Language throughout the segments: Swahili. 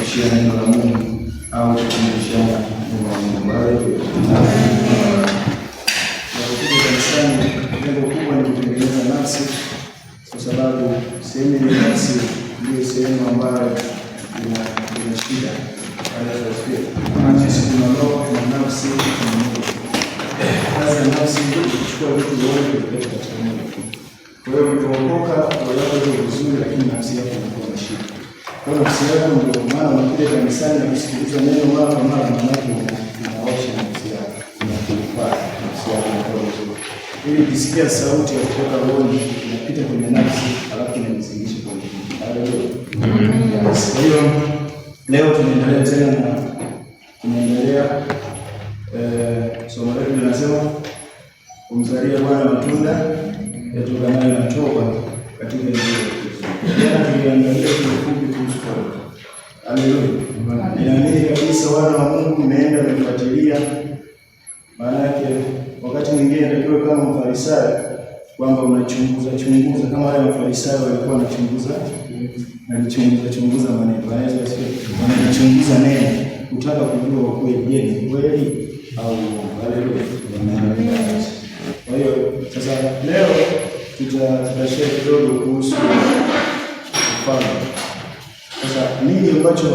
kushia neno la Mungu au kufundishana neno la Mungu. Tunapokuja kanisani, lengo kubwa ni kutengeneza nafsi, kwa sababu sehemu ya nafsi ndio sehemu ambayo ina shida. Sisi tuna roho na nafsi na mwili. Kazi ya nafsi ndio kuchukua vitu vyote kupeleka katika mwili. Kwa hiyo ukiokoka wala ndio vizuri, lakini nafsi yako inakuwa na shida. Kwa hiyo nafsi yako ndio maana unakuja kanisani na kusikiliza neno mara kwa mara, maana unaosha nafsi yako, unakupata nafsi yako inakuwa nzuri. Ili ukisikia sauti ya kutoka rohoni inapita kwenye nafsi, alafu inamzingisha kwa mwili. Haleluya. Kwa hiyo leo tunaendelea tena na somo letu linasema kumzalia Bwana matunda yatokanayo na toba katika Injili ya Kristo. Jana tuliangalia kifupi kuhusu toba. Haleluya. Ninaamini kabisa wana wa Mungu mmeenda kufuatilia, maana yake wakati mwingine ndio kama Mfarisayo kwamba unachunguza kama wale Mafarisayo walikuwa wanachunguza maneno. Wanachunguza neno kutaka kujua ukweli, je, ni kweli au haleluya. Kwa hiyo sasa leo tutashare kidogo kuhusu mfano. Sasa nini ambacho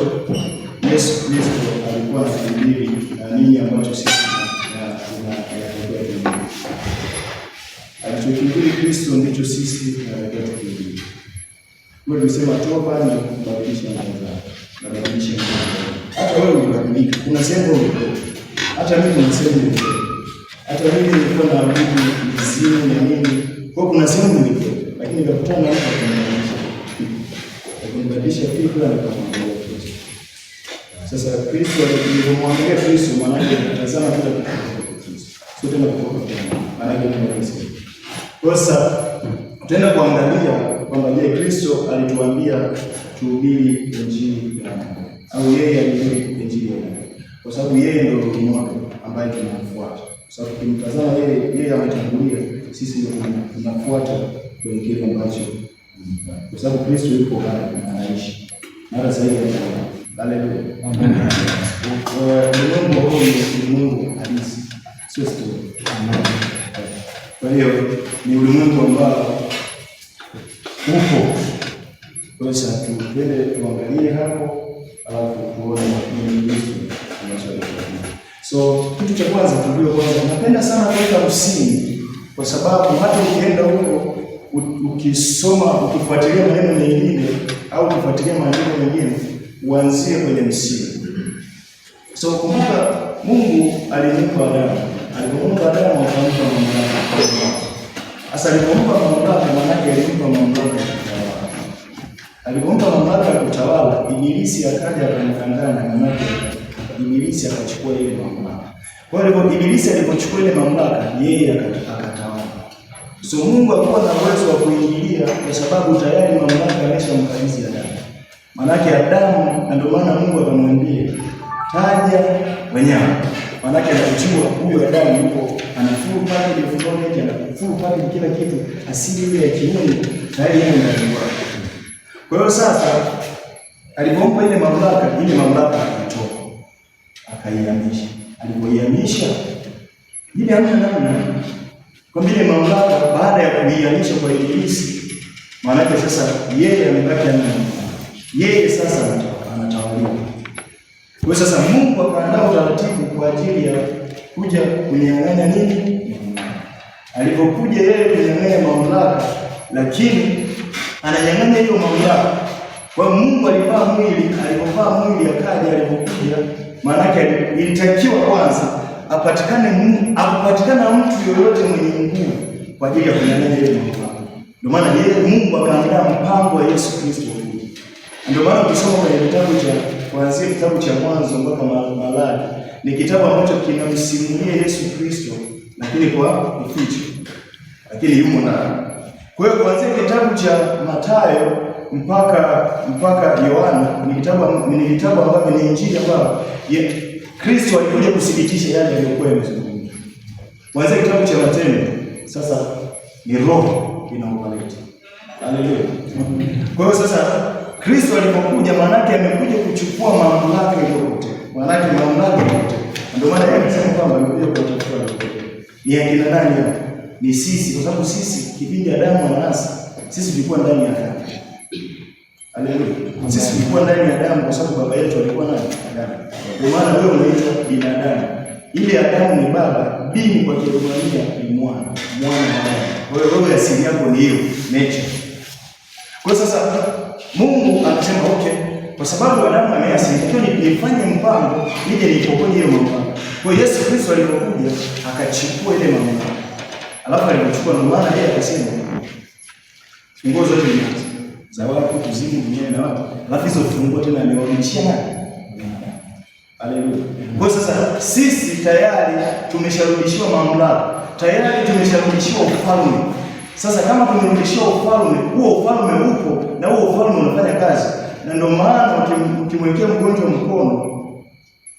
Yesu Kristo alikuwa anahubiri na nini ambacho sisi tunatakiwa kuhubiri? Alichohubiri Kristo ndicho sisi tunatakiwa kuhubiri. Kwa hiyo tunasema toba ni kubadilisha maisha. Kubadilisha maisha. Hata wewe unabadilika. Kuna sehemu uko. Hata mimi kuna sehemu niko. Hata mimi nilikuwa na nguvu mzimu na nini. Kwa kuna sehemu niko. Lakini nikakutana na mtu akanibadilisha. Akanibadilisha fikra na kumwangalia Kristo. Sasa Kristo alipomwangalia Kristo, maana yake anatazama kila kitu kwa Kristo. Sio tena kutoka kwa maana yake ni Kristo. Kwa sasa tutaenda kuangalia kwamba je, Kristo alituambia tuhubiri Injili ya Mungu au yeye alihubiri Injili ya Mungu? Kwa sababu yeye ndio mmoja ambaye tunamfuata. Kwa sababu kimtazama yeye ametangulia, sisi ndio tunafuata kwenye kile ambacho kwa sababu Kristo yuko hai na anaishi. Mara zaidi ya haleluya. Amen. Mungu huyu ni Mungu halisi. Sio story. Amen. Kwa hiyo ni ulimwengu ambao upo. Kwa sasa tuende tuangalie hapo, alafu tuone nini Yesu anachotaka. So kitu cha kwanza napenda sana kuweka msingi, kwa sababu hata ukienda huko ukisoma ukifuatilia maneno mengine au ukifuatilia maandiko mengine, uanzie kwenye msingi. So kumbuka Mungu alimpa Adamu. Alimpa Adamu akampa mamlaka. Sasa alipompa mamlaka, maana yake alimpa mamlaka ya kutawala. Alipompa mamlaka ya kutawala, Ibilisi akaja akamkangana, maana yake Ibilisi akachukua ile mamlaka. Kwa hiyo Ibilisi alipochukua ile mamlaka, yeye akatawala. So Mungu alikuwa na uwezo wa kuingilia, kwa sababu tayari mamlaka ameshamkabidhi Adamu. Maana yake Adamu, na ndio maana Mungu akamwambia taja wanyama. Maana yake anachukua huyo Adamu yuko anafuru pale development, anafuru pale kila kitu, asili ile ya kiungu tayari yeye ndio. Kwa hiyo sasa alipompa ile mamlaka akatoa akaihamisha. Alipoihamisha ile hamna namna, kwa vile mamlaka baada ya kuihamisha kwa Ibilisi, maana yake sasa yeye amebaki yeye sasa anatawaliwa. Kwa sasa Mungu akaandaa utaratibu kwa ajili ya kuja kunyang'anya nini? Alipokuja yeye kunyang'anya mamlaka, lakini ananyang'anya hiyo mamlaka. Kwa Mungu alivaa mwili, alipovaa mwili akaja, alipokuja maana yake ilitakiwa kwanza apatikana mtu yoyote mwenye nguvu kwa ajili ya kunyang'anya hiyo mamlaka. Ndio maana yeye Mungu akaandaa mpango wa Yesu Kristo. Ndio maana ukisoma kwenye kuanzia kitabu cha Mwanzo mpaka Malaki, ni kitabu ambacho kinamsimulia Yesu Kristo, lakini kwa uficho, lakini yumo ndani. Kwa hiyo kuanzia kitabu cha Mathayo mpaka Yohana ni kitabu ambavyo ni injili ambayo Kristo alikuja kuthibitisha yale yaliyokuwa yamezungumzwa. Kuanzia kitabu cha Matendo sasa ni roho inaopaleta. Haleluya. Kwa hiyo sasa Kristo alipokuja maana yake amekuja kuchukua mamlaka iliyopotea. Maana yake mamlaka iliyopotea. Ndio maana yeye anasema kwamba amekuja kuwatafuta waliopotea. Ni akina nani hapa? Ni sisi, kwa sababu sisi kipindi Adamu anaasi, sisi tulikuwa ndani ya Adamu. Haleluya. Sisi tulikuwa ndani ya Adamu kwa sababu baba yetu alikuwa nani? Adamu. Kwa maana wewe unaitwa binadamu. Ile Adamu ni baba, bini kwa Kiebrania ni mwana, mwana wa Adamu. Wewe asili yako ni hiyo, nature. Kwa sasa Mungu anasema okay, kwa sababu Adamu ameasi, nifanye mpango nije nipokonye hiyo mamlaka. Kwa hiyo Yesu Kristo alipokuja akachukua ile mamlaka. Alafu alipochukua na maana yeye akasema funguo zote ni za wapi, kuzimu, dunia na wapi. Alafu hizo funguo tena amewarudishia nani? Haleluya. Kwa sasa sisi tayari tumesharudishiwa mamlaka. Tayari tumesharudishiwa ufalme. Sasa kama tumerudishiwa ufalme, huo ufalme upo na huo ufalme unafanya kazi. Na ndio maana ukimwekea mgonjwa mkono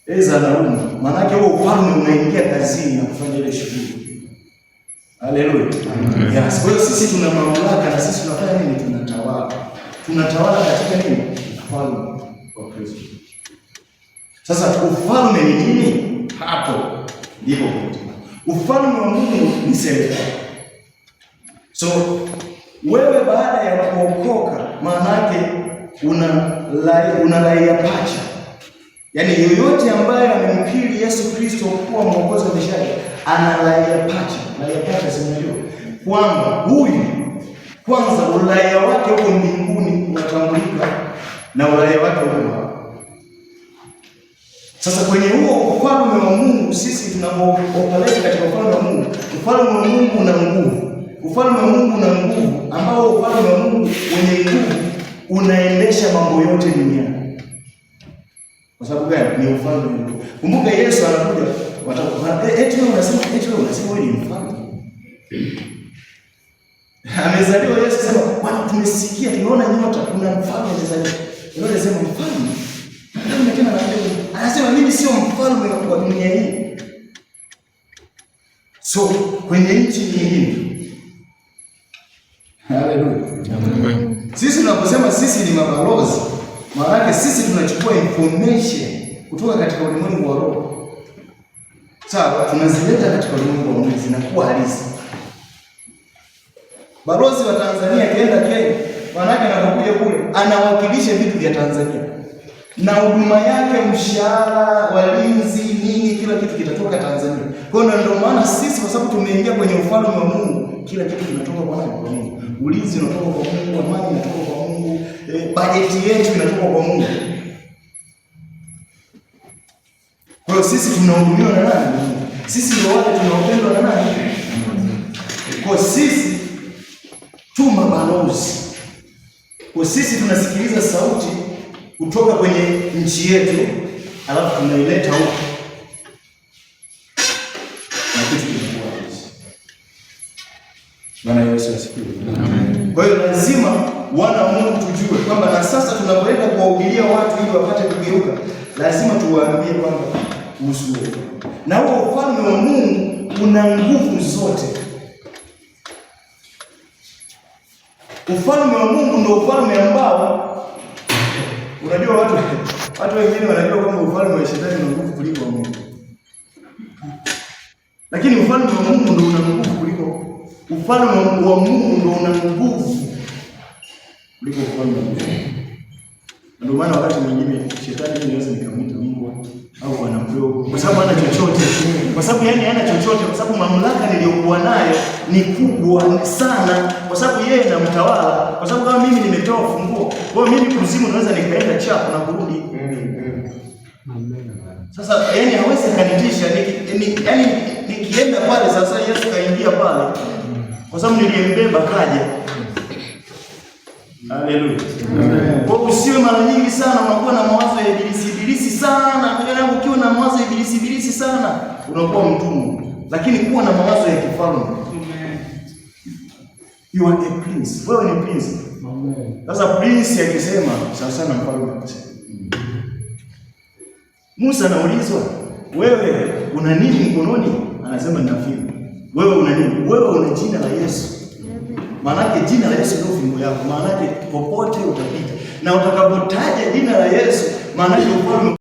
eza anauma, maana yake huo ufalme unaingia kazini na kufanya ile shughuli. Haleluya. Yes. Kwa hiyo sisi tuna mamlaka na sisi tunafanya nini? Tunatawala. Tunatawala katika nini? Ufalme wa Kristo. Sasa ufalme ni nini? Hapo ndipo ufalme wa Mungu ni serikali. So wewe baada ya kuokoka, maana yake una raia pacha. Yaani yoyote ambaye amemkiri Yesu Kristo kuwa mwokozi wa maisha yake ana raia pacha. Raia pacha sinajua kwamba huyu kwanza uraia wake huko mbinguni unatambulika na uraia wake huko. Sasa kwenye huo ufalme wa Mungu sisi tunapooperate katika ufalme wa Mungu, ufalme wa Mungu una nguvu. Ufalme wa Mungu una nguvu ambao ufalme wa Mungu wenye nguvu unaendesha mambo yote duniani. Kwa sababu gani? Ni ufalme wa Mungu. Kumbuka Yesu anakuja eti wewe unasema wewe ni mfalme. Amezaliwa Yesu sema, "Bwana tumesikia, tumeona nyota, kuna mfalme amezaliwa." Ndio anasema mfalme. Ndio tena anasema mimi sio mfalme wa dunia hii. So kwenye nchi nyingine. Haleluya. Amen. Sisi tunaposema sisi ni mabalozi, maana yake sisi tunachukua information kutoka katika ulimwengu wa roho. Sawa, tunazileta katika ulimwengu wa mwili zinakuwa halisi. Balozi wa Tanzania akienda Kenya, maana yake anapokuja kule anawakilisha vitu vya Tanzania. Na huduma yake, mshahara, walinzi, nini, kila kitu kitatoka Tanzania. Kwa hiyo ndio maana sisi, kwa sababu tumeingia kwenye ufalme wa Mungu, kila kitu kinatoka kwa nani? Kwa Mungu. Ulinzi unatoka kwa Mungu, amani inatoka kwa Mungu, bajeti yetu inatoka kwa Mungu. Kwa hiyo sisi tunahudumiwa na nani? Sisi ndio wale tunaopendwa na nani? Kwa sisi tu mabalozi. Kwa sisi tunasikiliza sauti kutoka kwenye nchi yetu, alafu tunaileta huko. Na kitu kinakuwa hivi. Bwana Yesu asifiwe. Amen. Kwa hiyo lazima wana wa Mungu tujue kwamba na sasa tunapoenda kuwahubiria watu ili wapate kugeuka, lazima tuwaambie kwamba kuhusu na huo ufalme wa Mungu una nguvu zote. Ufalme wa Mungu ndio ufalme ambao unajua watu wengine wanajua kwamba ufalme wa shetani una nguvu kuliko wa Mungu. Lakini ufalme wa Mungu ndio una nguvu kuliko ufalme wa Mungu ndio una nguvu kuliko ufalme wa Mungu. Ndio maana wakati mwingine shetani anaweza nikamwita mbwa au bwana mdogo kwa sababu hana chochote. Kwa sababu yani hana chochote, kwa sababu mamlaka niliyokuwa nayo ni kubwa sana, kwa sababu yeye na mtawala. Kwa sababu kama mimi nimetoa funguo, kwa hiyo mimi kuzimu naweza nikaenda chapo na kurudi. Sasa yani hawezi kanitisha yani nikienda pale sasa Yesu kaingia pale. Kwa sababu niliyembeba kaja. Haleluya. Kwa usiwe mara nyingi sana unakuwa na mawazo ya ibilisi sana. Kwa ukiwa na mawazo ya ibilisi sana unakuwa mtumwa. Lakini kuwa na mawazo ya kifalme. You are a prince. Wewe ni prince. Amen. Sasa prince akisema sawa sana mfalme akisema. Musa anaulizwa, wewe una nini mkononi? Anasema nina fimbo. Wewe una nini? Wewe una jina la Yesu. Maana yake jina la Yesu ndio fimbo yako. Maana yake popote utapita. na utakapotaja jina la Yesu, maana yake ufalme